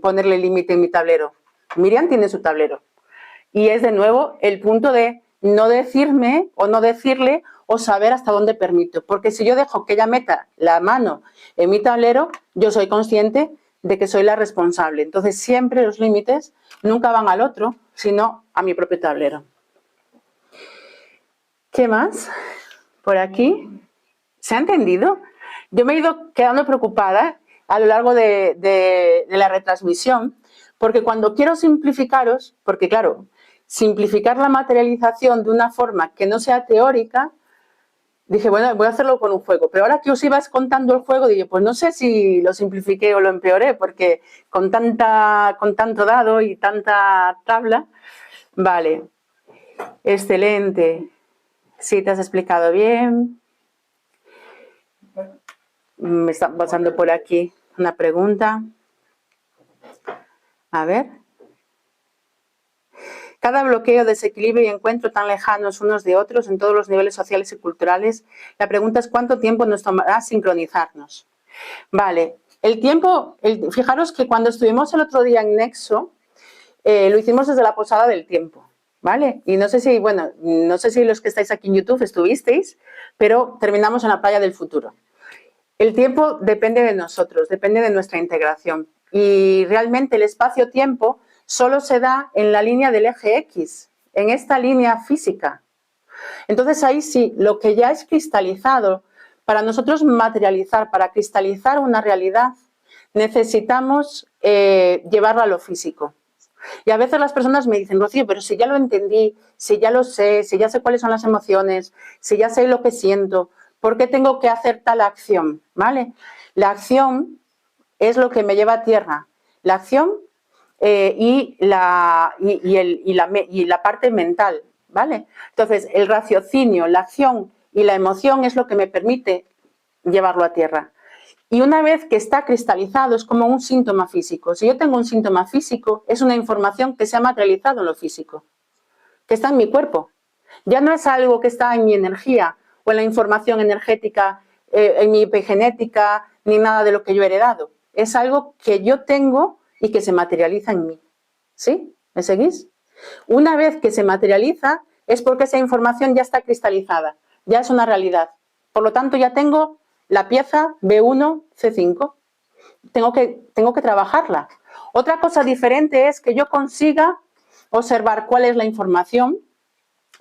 ponerle límite en mi tablero. Miriam tiene su tablero. Y es de nuevo el punto de no decirme o no decirle o saber hasta dónde permito. Porque si yo dejo que ella meta la mano en mi tablero, yo soy consciente de que soy la responsable. Entonces siempre los límites nunca van al otro, sino a mi propio tablero. ¿Qué más? Por aquí. ¿Se ha entendido? Yo me he ido quedando preocupada a lo largo de la retransmisión, porque cuando quiero simplificaros, porque claro, simplificar la materialización de una forma que no sea teórica, dije, bueno, voy a hacerlo con un juego. Pero ahora que os ibas contando el juego, dije, pues no sé si lo simplifiqué o lo empeoré, porque con tanto dado y tanta tabla, vale, excelente. Sí, te has explicado bien. Me está pasando por aquí una pregunta. A ver. Cada bloqueo, desequilibrio y encuentro tan lejanos unos de otros en todos los niveles sociales y culturales. La pregunta es ¿cuánto tiempo nos tomará sincronizarnos? Vale, el tiempo, fijaros que cuando estuvimos el otro día en Nexo, lo hicimos desde la posada del tiempo. ¿Vale? Y no sé si, bueno, no sé si los que estáis aquí en YouTube estuvisteis, pero terminamos en la playa del futuro. El tiempo depende de nosotros, depende de nuestra integración. Y realmente el espacio-tiempo solo se da en la línea del eje X, en esta línea física. Entonces ahí sí, lo que ya es cristalizado, para nosotros materializar, para cristalizar una realidad, necesitamos llevarlo a lo físico. Y a veces las personas me dicen, Rocío, pero si ya lo entendí, si ya lo sé, si ya sé cuáles son las emociones, si ya sé lo que siento, ¿por qué tengo que hacer tal acción? ¿Vale? La acción es lo que me lleva a tierra. La acción y la parte mental, ¿vale? Entonces, el raciocinio, la acción y la emoción es lo que me permite llevarlo a tierra. Y una vez que está cristalizado es como un síntoma físico. Si yo tengo un síntoma físico, es una información que se ha materializado en lo físico, que está en mi cuerpo. Ya no es algo que está en mi energía o en la información energética, en mi epigenética, ni nada de lo que yo he heredado. es algo que yo tengo y que se materializa en mí. ¿Sí? ¿Me seguís? Una vez que se materializa es porque esa información ya está cristalizada, ya es una realidad. Por lo tanto, ya tengo la pieza B1, C5. Tengo que trabajarla. Otra cosa diferente es que yo consiga observar cuál es la información,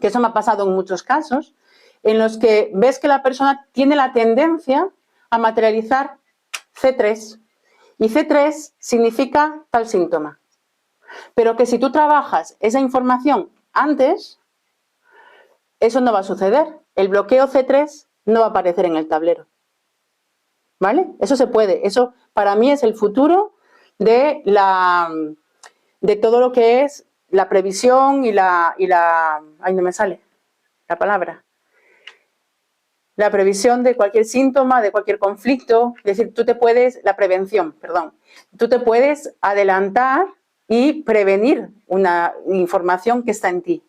que eso me ha pasado en muchos casos, en los que ves que la persona tiene la tendencia a materializar C3. Y C3 significa tal síntoma. Pero que si tú trabajas esa información antes, eso no va a suceder. El bloqueo C3 no va a aparecer en el tablero. ¿Vale? Eso se puede. Eso para mí es el futuro de todo lo que es la previsión y la ay, no me sale la palabra. La previsión de cualquier síntoma, de cualquier conflicto. Es decir, la prevención, perdón. Tú te puedes adelantar y prevenir una información que está en ti.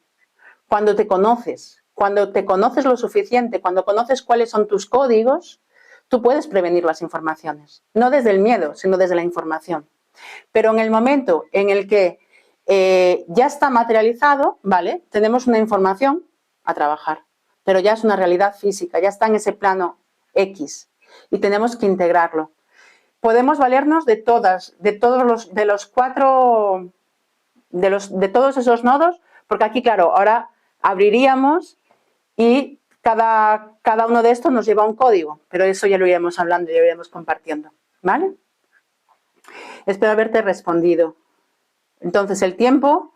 Cuando te conoces lo suficiente, cuando conoces cuáles son tus códigos, tú puedes prevenir las informaciones. No desde el miedo, sino desde la información. Pero en el momento en el que ya está materializado, ¿vale? Tenemos una información a trabajar, pero ya es una realidad física, ya está en ese plano X y tenemos que integrarlo. Podemos valernos de todos esos nodos, porque aquí, claro, ahora abriríamos y cada uno de estos nos lleva un código, pero eso ya lo iremos hablando y lo iremos compartiendo, ¿vale? Espero haberte respondido. Entonces, el tiempo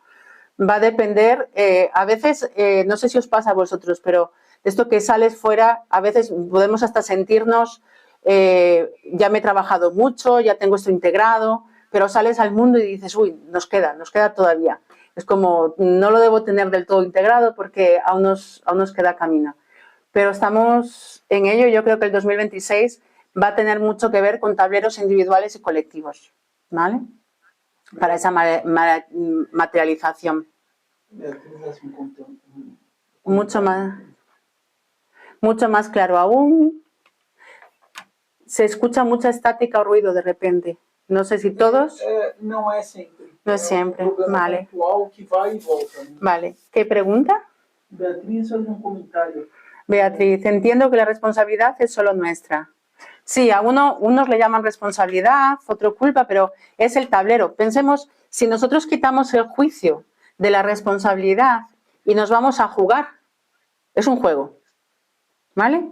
va a depender, a veces, no sé si os pasa a vosotros, pero esto que sales fuera, a veces podemos hasta sentirnos, ya me he trabajado mucho, ya tengo esto integrado, pero sales al mundo y dices, uy, nos queda todavía. Es como, no lo debo tener del todo integrado porque aún nos queda camino. Pero estamos en ello. Yo creo que el 2026 va a tener mucho que ver con tableros individuales y colectivos, ¿vale? Para esa materialización. Mucho más claro aún. Se escucha mucha estática o ruido de repente. No sé si todos. No es siempre. No es siempre. Vale. Que va y volta, ¿no? Vale. ¿Qué pregunta? Beatriz hace un comentario. Beatriz, entiendo que la responsabilidad es solo nuestra. Sí, a unos le llaman responsabilidad, otro culpa, pero es el tablero. Pensemos, si nosotros quitamos el juicio de la responsabilidad y nos vamos a jugar, es un juego, ¿vale?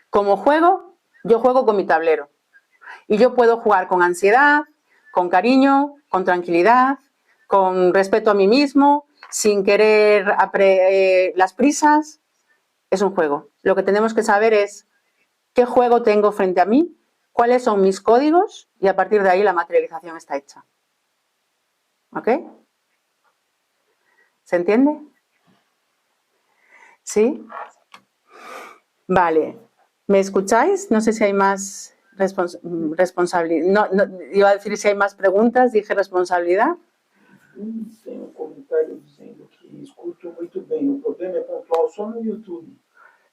Como juego, yo juego con mi tablero. Y yo puedo jugar con ansiedad, con cariño, con tranquilidad, con respeto a mí mismo, sin querer las prisas. Es un juego. Lo que tenemos que saber es qué juego tengo frente a mí, cuáles son mis códigos y a partir de ahí la materialización está hecha. ¿Ok? ¿Se entiende? ¿Sí? Vale. ¿Me escucháis? No sé si hay más responsabilidad. No, iba a decir si hay más preguntas, dije responsabilidad. Tem comentário dizendo que escuto muito bem. O problema é pontual só no YouTube.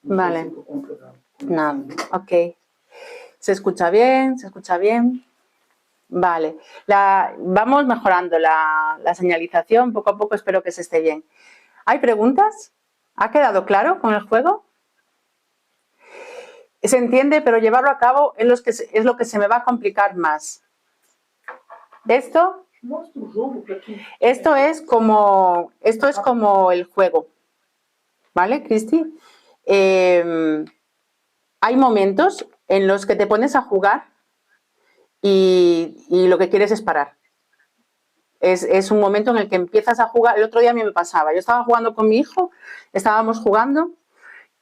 Vale. No, ok. ¿Se escucha bien? ¿Se escucha bien? Vale. Vamos mejorando la señalización. Poco a poco espero que se esté bien. ¿Hay preguntas? ¿Ha quedado claro con el juego? Se entiende, pero llevarlo a cabo es lo que se me va a complicar más. Esto es como el juego. ¿Vale, Cristi? Hay momentos en los que te pones a jugar y lo que quieres es parar. Es un momento en el que empiezas a jugar. El otro día a mí me pasaba. Yo estaba jugando con mi hijo, estábamos jugando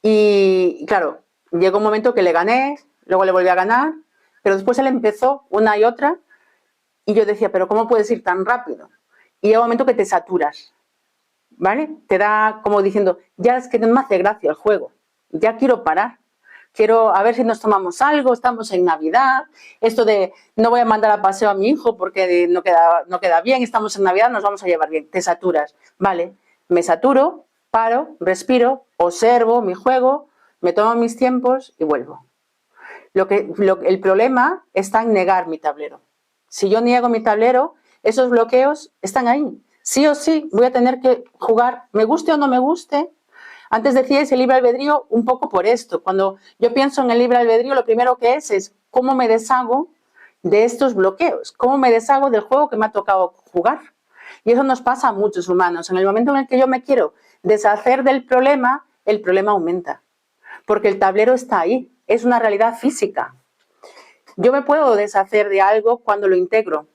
y, claro, llegó un momento que le gané, luego le volví a ganar, pero después él empezó una y otra y yo decía, pero ¿cómo puedes ir tan rápido? Y llega un momento que te saturas, ¿vale? Te da como diciendo, ya es que no me hace gracia el juego, ya quiero parar. Quiero a ver si nos tomamos algo, estamos en Navidad, esto de no voy a mandar a paseo a mi hijo porque no queda bien, estamos en Navidad, nos vamos a llevar bien. Te saturas, ¿vale? Me saturo, paro, respiro, observo mi juego, me tomo mis tiempos y vuelvo. El problema está en negar mi tablero. Si yo niego mi tablero, esos bloqueos están ahí. Sí o sí voy a tener que jugar, me guste o no me guste. Antes decíais el libre albedrío un poco por esto. Cuando yo pienso en el libre albedrío, lo primero que es cómo me deshago de estos bloqueos, cómo me deshago del juego que me ha tocado jugar. Y eso nos pasa a muchos humanos. En el momento en el que yo me quiero deshacer del problema, el problema aumenta. Porque el tablero está ahí, es una realidad física. Yo me puedo deshacer de algo cuando lo integro.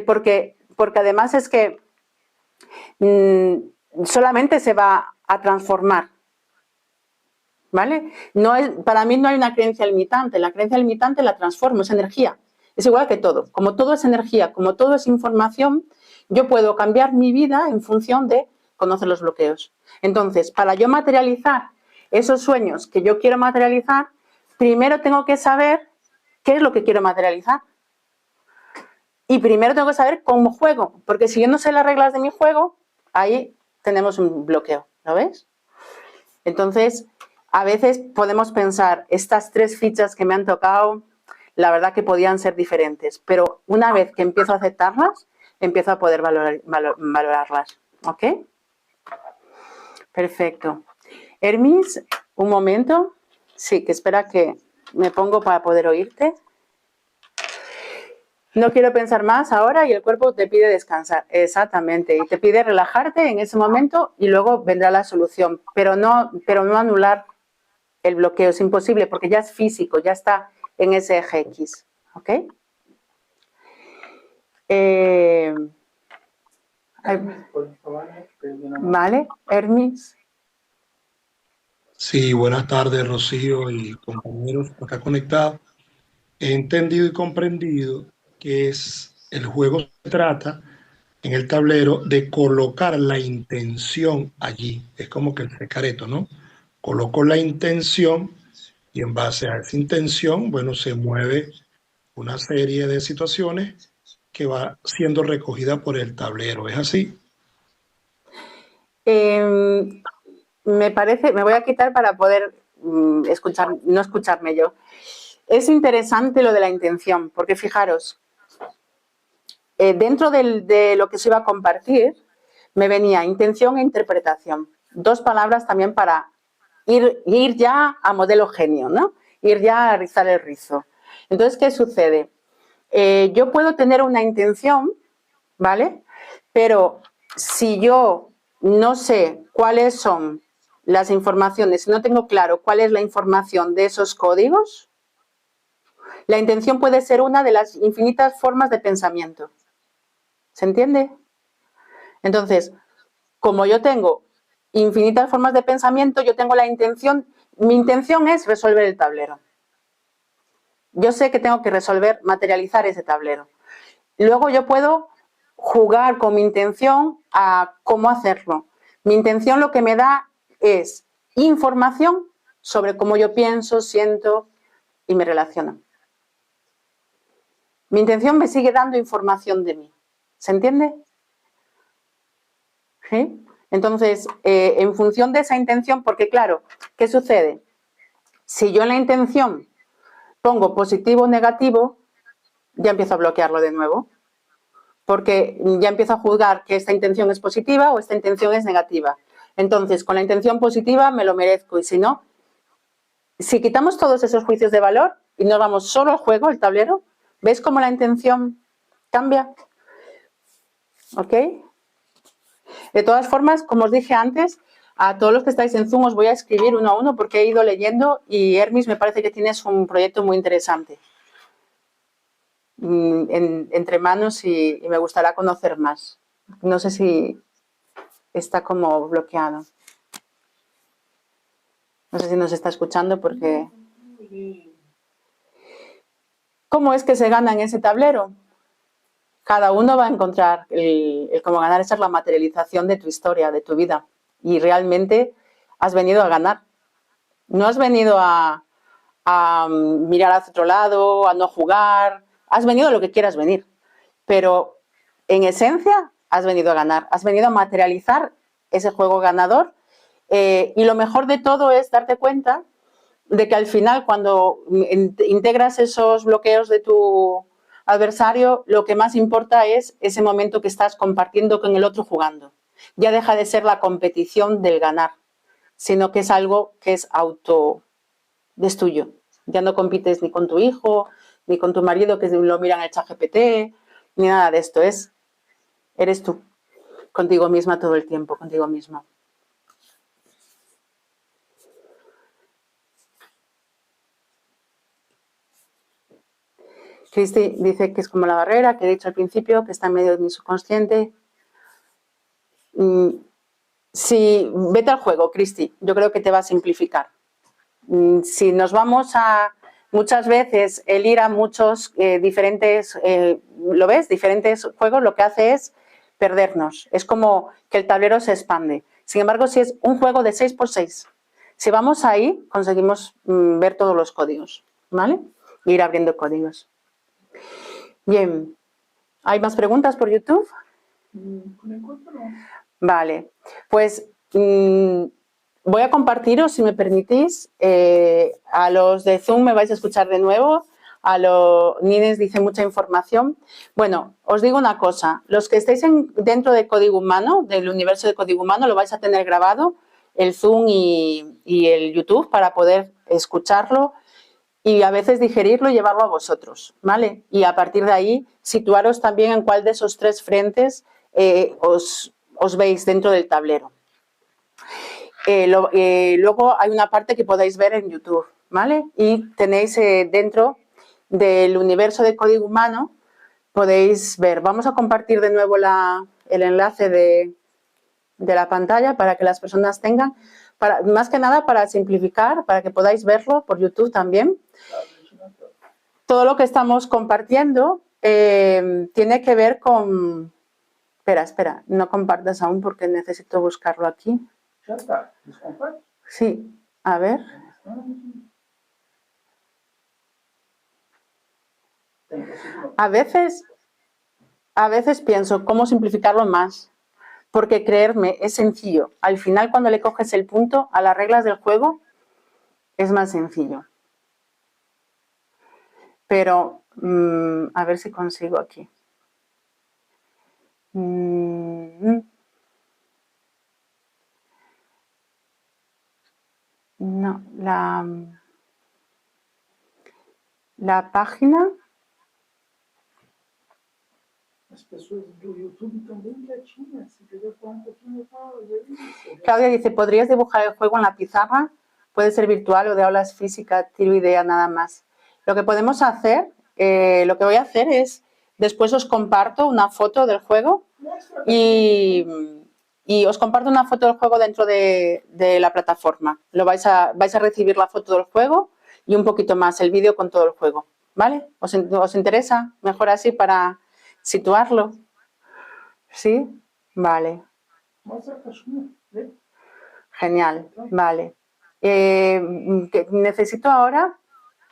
Porque además es que solamente se va a transformar. ¿Vale? Para mí no hay una creencia limitante. La creencia limitante la transformo, es energía. Es igual que todo. Como todo es energía, como todo es información, yo puedo cambiar mi vida en función de conocer los bloqueos. Entonces, para yo materializar esos sueños que yo quiero materializar, primero tengo que saber qué es lo que quiero materializar. Y primero tengo que saber cómo juego, porque si yo no sé las reglas de mi juego, ahí tenemos un bloqueo, ¿lo ves? Entonces, a veces podemos pensar, estas 3 fichas que me han tocado, la verdad que podían ser diferentes, pero una vez que empiezo a aceptarlas, empiezo a poder valorarlas, ¿ok? Perfecto. Hermis, un momento. Sí, que espera que me pongo para poder oírte. No quiero pensar más ahora y el cuerpo te pide descansar. Exactamente. Y te pide relajarte en ese momento y luego vendrá la solución. Pero no anular el bloqueo. Es imposible porque ya es físico, ya está en ese eje X. ¿Ok? Vale, Hermis. Sí, buenas tardes, Rocío y compañeros acá conectados. He entendido y comprendido que el juego se trata en el tablero de colocar la intención allí. Es como que el secreto, ¿no? Coloco la intención y en base a esa intención, bueno, se mueve una serie de situaciones que va siendo recogida por el tablero. ¿Es así? Me parece, me voy a quitar para poder no escucharme yo. Es interesante lo de la intención, porque fijaros, dentro de lo que se iba a compartir, me venía intención e interpretación. 2 palabras también para ir ya a modelo genio, ¿no? Ir ya a rizar el rizo. Entonces, ¿qué sucede? Yo puedo tener una intención, ¿vale? Pero si yo no sé cuáles son las informaciones, si no tengo claro cuál es la información de esos códigos, la intención puede ser una de las infinitas formas de pensamiento. ¿Se entiende? Entonces, como yo tengo infinitas formas de pensamiento, yo tengo la intención, mi intención es resolver el tablero. Yo sé que tengo que resolver, materializar ese tablero. Luego yo puedo jugar con mi intención a cómo hacerlo. Mi intención lo que me da es información sobre cómo yo pienso, siento y me relaciono. Mi intención me sigue dando información de mí. ¿Se entiende? ¿Sí? Entonces, en función de esa intención, porque claro, ¿qué sucede? Si yo en la intención pongo positivo o negativo, ya empiezo a bloquearlo de nuevo. Porque ya empiezo a juzgar que esta intención es positiva o esta intención es negativa. Entonces, con la intención positiva me lo merezco y si no, si quitamos todos esos juicios de valor y nos vamos solo al juego, el tablero, ¿ves cómo la intención cambia? ¿Ok? De todas formas, como os dije antes, a todos los que estáis en Zoom os voy a escribir uno a uno porque he ido leyendo y Hermis me parece que tienes un proyecto muy interesante entre manos y me gustaría conocer más. No sé si está como bloqueado. No sé si nos está escuchando porque... ¿Cómo es que se gana en ese tablero? Cada uno va a encontrar el cómo ganar. Esa es la materialización de tu historia, de tu vida. Y realmente has venido a ganar. No has venido a mirar hacia otro lado, a no jugar. Has venido a lo que quieras venir. Pero en esencia has venido a ganar. Has venido a materializar ese juego ganador. Y lo mejor de todo es darte cuenta de que al final cuando integras esos bloqueos a adversario, lo que más importa es ese momento que estás compartiendo con el otro jugando. Ya deja de ser la competición del ganar, sino que es algo que es es tuyo. Ya no compites ni con tu hijo, ni con tu marido que lo mira en el ChatGPT, ni nada de esto. Eres tú, contigo misma todo el tiempo, contigo mismo. Cristi dice que es como la barrera que he dicho al principio, que está en medio de mi subconsciente. Si vete al juego, Cristi, yo creo que te va a simplificar. Si nos vamos a muchas veces el ir a muchos diferentes, ¿lo ves? Diferentes juegos, lo que hace es perdernos. Es como que el tablero se expande. Sin embargo, si es un juego de 6x6, si vamos ahí, conseguimos ver todos los códigos, ¿vale? E ir abriendo códigos. Bien. ¿Hay más preguntas por YouTube? Por enquanto no. Vale. Pues voy a compartiros, si me permitís, a los de Zoom me vais a escuchar de nuevo, a los Nines dice mucha información. Bueno, os digo una cosa, los que estéis dentro de Código Humano, del universo de Código Humano, lo vais a tener grabado, el Zoom y el YouTube, para poder escucharlo y a veces digerirlo y llevarlo a vosotros, ¿vale? Y a partir de ahí, situaros también en cuál de esos tres frentes os veis dentro del tablero. Luego hay una parte que podéis ver en YouTube, ¿vale? Y tenéis dentro del universo de Código Humano, podéis ver. Vamos a compartir de nuevo el enlace de la pantalla para que las personas tengan, más que nada para simplificar, para que podáis verlo por YouTube también. Todo lo que estamos compartiendo tiene que ver con... Espera, no compartas aún porque necesito buscarlo aquí. Já está. Descomparte? Sí, a ver. A veces pienso cómo simplificarlo más, porque creerme, es sencillo. Al final, cuando le coges el punto a las reglas del juego, es más sencillo. Pero, a ver si consigo aquí. No, la página... As pessoas do YouTube estão bem quietinhas. Se quiser falar um pouquinho, fala. Claudia dice, ¿podrías dibujar el juego en la pizarra? Puede ser virtual o de aulas físicas, tiro idea nada más. Lo que podemos hacer, lo que voy a hacer es, después os comparto una foto del juego y os comparto una foto del juego dentro de la plataforma. Vais a recibir la foto del juego y un poquito más, el vídeo con todo el juego, ¿vale? ¿Os interesa? Mejor así para situarlo. ¿Sí? Vale. Genial, vale. Necesito ahora,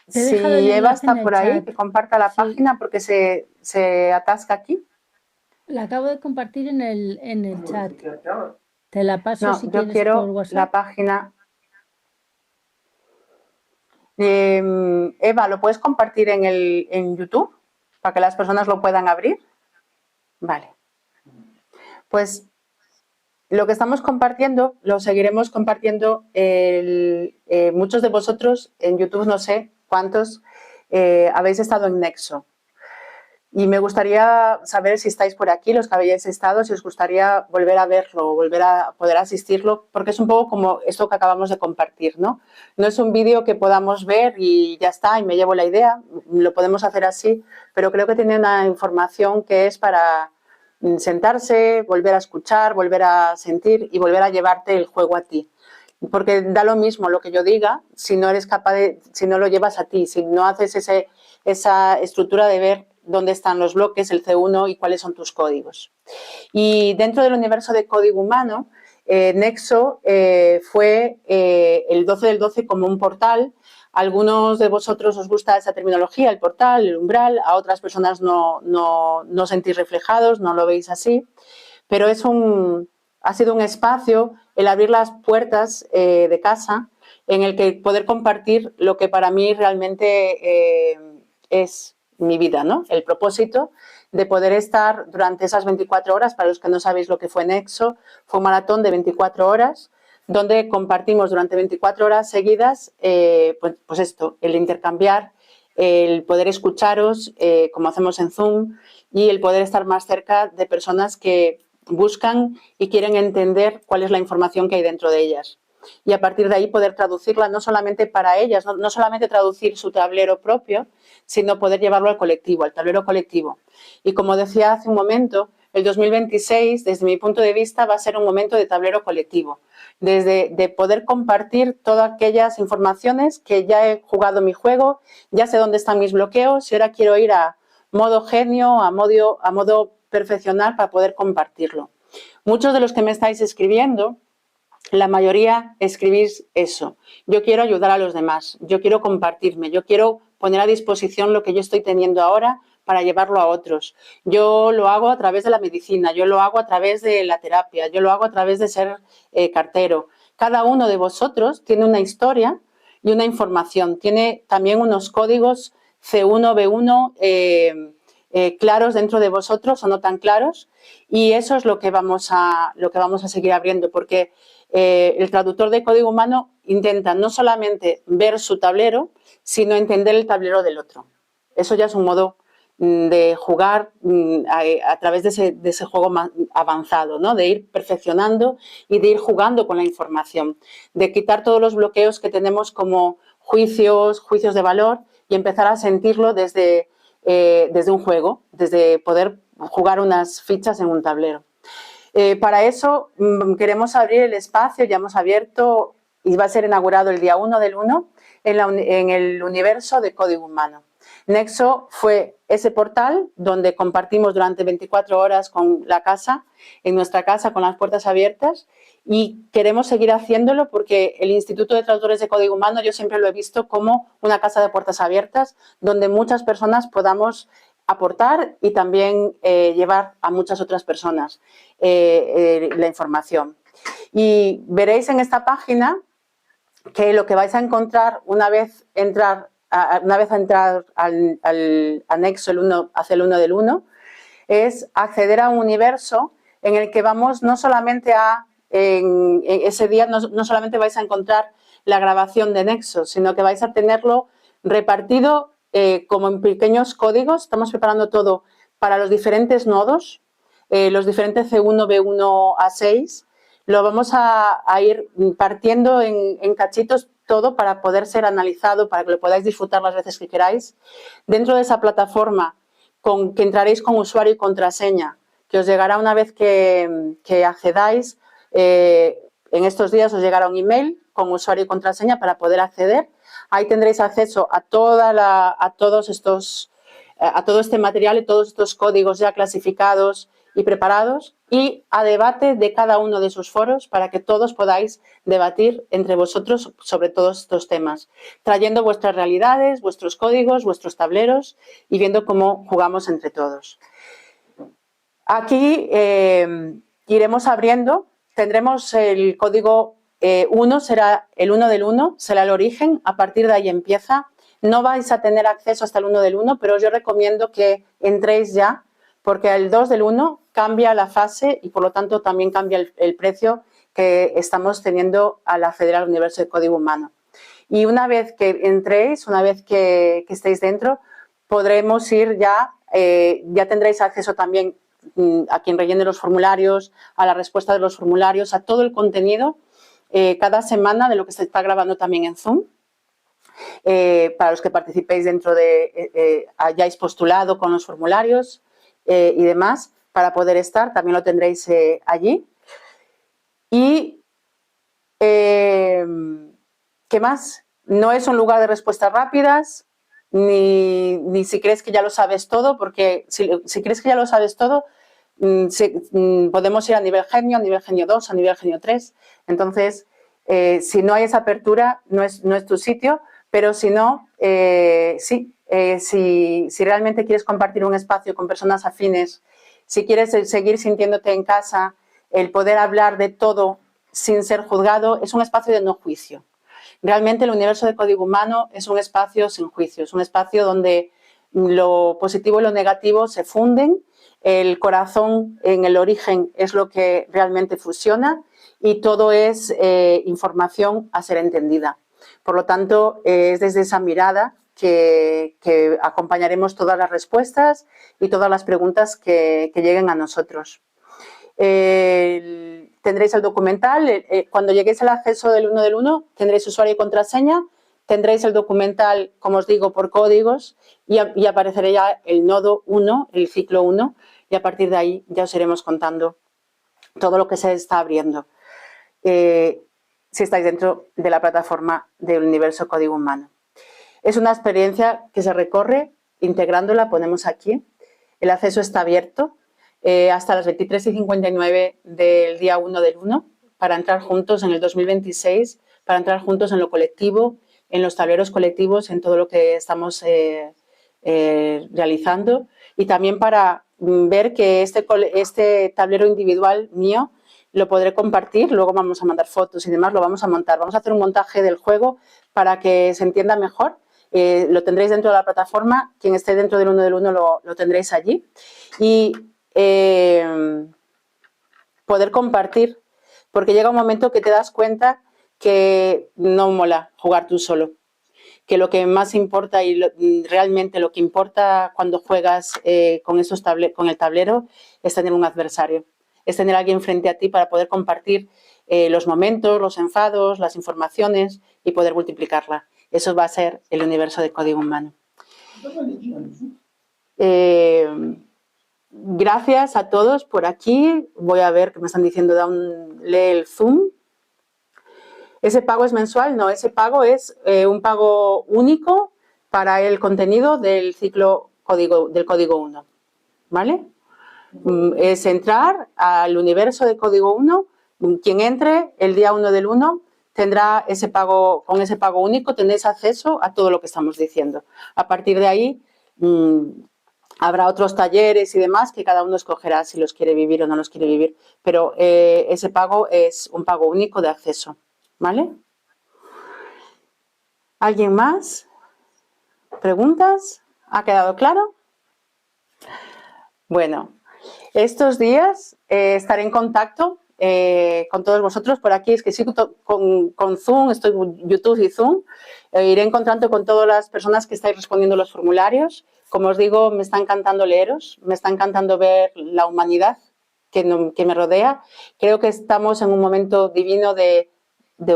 si Eva está por ahí, que comparta la página porque se atasca aquí. La acabo de compartir en el chat. Te la paso No, si yo quieres quiero por WhatsApp. la página. Eva, ¿lo puedes compartir en YouTube para que las personas lo puedan abrir? Vale. Pues lo que estamos compartiendo lo seguiremos compartiendo. Muchos de vosotros en YouTube, no sé cuántos, habéis estado en Nexo. Y me gustaría saber si estáis por aquí, los que habéis estado, si os gustaría volver a verlo, volver a poder asistirlo, porque es un poco como esto que acabamos de compartir, ¿no? No es un vídeo que podamos ver y ya está, y me llevo la idea, lo podemos hacer así, pero creo que tiene una información que es para sentarse, volver a escuchar, volver a sentir y volver a llevarte el juego a ti. Porque da lo mismo lo que yo diga si no eres capaz si no lo llevas a ti, si no haces esa estructura de ver dónde están los bloques, el C1 y cuáles son tus códigos. Y dentro del universo de Código Humano, Nexo fue el 12 del 12 como un portal. A algunos de vosotros os gusta esa terminología, el portal, el umbral, a otras personas no sentís reflejados, no lo veis así, pero ha sido un espacio, el abrir las puertas de casa, en el que poder compartir lo que para mí realmente es mi vida, ¿no? El propósito de poder estar durante esas 24 horas, para los que no sabéis lo que fue Nexo, fue un maratón de 24 horas, donde compartimos durante 24 horas seguidas, pues esto, el intercambiar, el poder escucharos, como hacemos en Zoom, y el poder estar más cerca de personas que buscan y quieren entender cuál es la información que hay dentro de ellas. Y a partir de ahí poder traducirla no solamente para ellas, no solamente traducir su tablero propio, sino poder llevarlo al colectivo, al tablero colectivo. Y como decía hace un momento, el 2026, desde mi punto de vista, va a ser un momento de tablero colectivo, de poder compartir todas aquellas informaciones que ya he jugado mi juego, ya sé dónde están mis bloqueos y ahora quiero ir a modo genio, a modo perfeccionar para poder compartirlo. Muchos de los que me estáis escribiendo, la mayoría escribís eso. Yo quiero ayudar a los demás, yo quiero compartirme, yo quiero poner a disposición lo que yo estoy teniendo ahora para llevarlo a otros. Yo lo hago a través de la medicina, yo lo hago a través de la terapia, yo lo hago a través de ser cartero. Cada uno de vosotros tiene una historia y una información, tiene también unos códigos C1, B1 claros dentro de vosotros o no tan claros, y eso es lo que vamos a seguir abriendo, porque el traductor de código humano intenta no solamente ver su tablero, sino entender el tablero del otro. Eso ya es un modo de jugar a través de ese juego más avanzado, ¿no? De ir perfeccionando y de ir jugando con la información, de quitar todos los bloqueos que tenemos como juicios de valor y empezar a sentirlo desde un juego, desde poder jugar unas fichas en un tablero. Para eso queremos abrir el espacio, ya hemos abierto y va a ser inaugurado el día 1 del 1 en el universo de código humano. Nexo fue ese portal donde compartimos durante 24 horas con la casa, en nuestra casa, con las puertas abiertas, y queremos seguir haciéndolo porque el Instituto de Traductores de Código Humano yo siempre lo he visto como una casa de puertas abiertas donde muchas personas podamos aportar y también llevar a muchas otras personas la información. Y veréis en esta página que lo que vais a encontrar una vez entrar al anexo hacia el 1 del 1 es acceder a un universo en el que vamos no solamente en ese día no solamente vais a encontrar la grabación de Nexo, sino que vais a tenerlo repartido como en pequeños códigos. Estamos preparando todo para los diferentes nodos, los diferentes C1, B1, A6. Lo vamos a ir partiendo en cachitos todo para poder ser analizado, para que lo podáis disfrutar las veces que queráis. Dentro de esa plataforma que entraréis con usuario y contraseña, que os llegará una vez que accedáis. En estos días os llegará un email con usuario y contraseña para poder acceder. Ahí tendréis acceso a todo este material y todos estos códigos ya clasificados y preparados, y a debate de cada uno de sus foros para que todos podáis debatir entre vosotros sobre todos estos temas, trayendo vuestras realidades, vuestros códigos, vuestros tableros y viendo cómo jugamos entre todos. Aquí iremos abriendo, tendremos el código 1, será el 1 del 1, será el origen, a partir de ahí empieza. No vais a tener acceso hasta el 1 del 1, pero yo recomiendo que entréis ya, porque el 2 del 1 cambia la fase y por lo tanto también cambia el precio que estamos teniendo al acceder al universo de código humano. Y una vez que entréis, una vez que estéis dentro, podremos ir ya tendréis acceso también a quien rellene los formularios, a la respuesta de los formularios, a todo el contenido cada semana de lo que se está grabando también en Zoom. Para los que participéis dentro hayáis postulado con los formularios y demás, para poder estar, también lo tendréis allí. Y, ¿qué más? No es un lugar de respuestas rápidas, ni si crees que ya lo sabes todo, porque si crees que ya lo sabes todo, podemos ir a nivel genio 2, a nivel genio 3. Entonces, si no hay esa apertura, no es tu sitio, pero si no, sí. Si realmente quieres compartir un espacio con personas afines, si quieres seguir sintiéndote en casa, el poder hablar de todo sin ser juzgado, es un espacio de no juicio. Realmente el universo de código humano es un espacio sin juicio, es un espacio donde lo positivo y lo negativo se funden, el corazón en el origen es lo que realmente fusiona y todo es información a ser entendida. Por lo tanto, es desde esa mirada que acompañaremos todas las respuestas y todas las preguntas que lleguen a nosotros. Tendréis el documental, cuando lleguéis al acceso del 1 del 1, tendréis usuario y contraseña, tendréis el documental, como os digo, por códigos y aparecerá ya el nodo 1, el ciclo 1, y a partir de ahí ya os iremos contando todo lo que se está abriendo. Si estáis dentro de la plataforma del Universo Código Humano. Es una experiencia que se recorre integrándola, ponemos aquí. El acceso está abierto hasta las 23:59 del día 1 del 1 para entrar juntos en el 2026, para entrar juntos en lo colectivo, en los tableros colectivos, en todo lo que estamos realizando y también para ver que este tablero individual mío lo podré compartir, luego vamos a mandar fotos y demás, lo vamos a montar. Vamos a hacer un montaje del juego para que se entienda mejor. Lo tendréis dentro de la plataforma, quien esté dentro del 1 del 1 lo tendréis allí. Y poder compartir, porque llega un momento que te das cuenta que no mola jugar tú solo. Que lo que más importa y realmente lo que importa cuando juegas con el tablero es tener un adversario. Es tener a alguien frente a ti para poder compartir los momentos, los enfados, las informaciones y poder multiplicarla. Eso va a ser el universo de Código Humano. Gracias a todos por aquí. Voy a ver que me están diciendo, lee el Zoom. ¿Ese pago es mensual? No, ese pago es un pago único para el contenido del ciclo del Código 1. ¿Vale? Es entrar al universo de Código 1. Quien entre el día 1 del 1 tendrá ese pago, con ese pago único tendréis acceso a todo lo que estamos diciendo. A partir de ahí habrá otros talleres y demás que cada uno escogerá si los quiere vivir o no los quiere vivir, pero ese pago es un pago único de acceso. ¿Vale? ¿Alguien más? ¿Preguntas? ¿Ha quedado claro? Bueno, estos días estaré en contacto con todos vosotros. Por aquí es que sí, con Zoom, estoy YouTube y Zoom. Iré en contacto con todas las personas que estáis respondiendo los formularios. Como os digo, me está encantando leeros, me está encantando ver la humanidad que me rodea. Creo que estamos en un momento divino de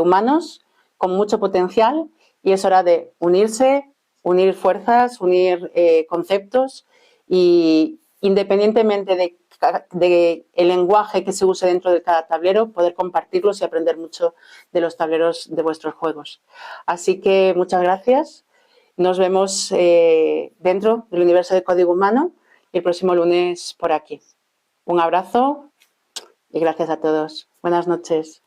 humanos con mucho potencial y es hora de unirse, unir fuerzas, unir conceptos y independientemente de el lenguaje que se use dentro de cada tablero, poder compartirlos y aprender mucho de los tableros de vuestros juegos. Así que muchas gracias. Nos vemos dentro del universo de Código Humano y el próximo lunes por aquí. Un abrazo y gracias a todos. Buenas noches.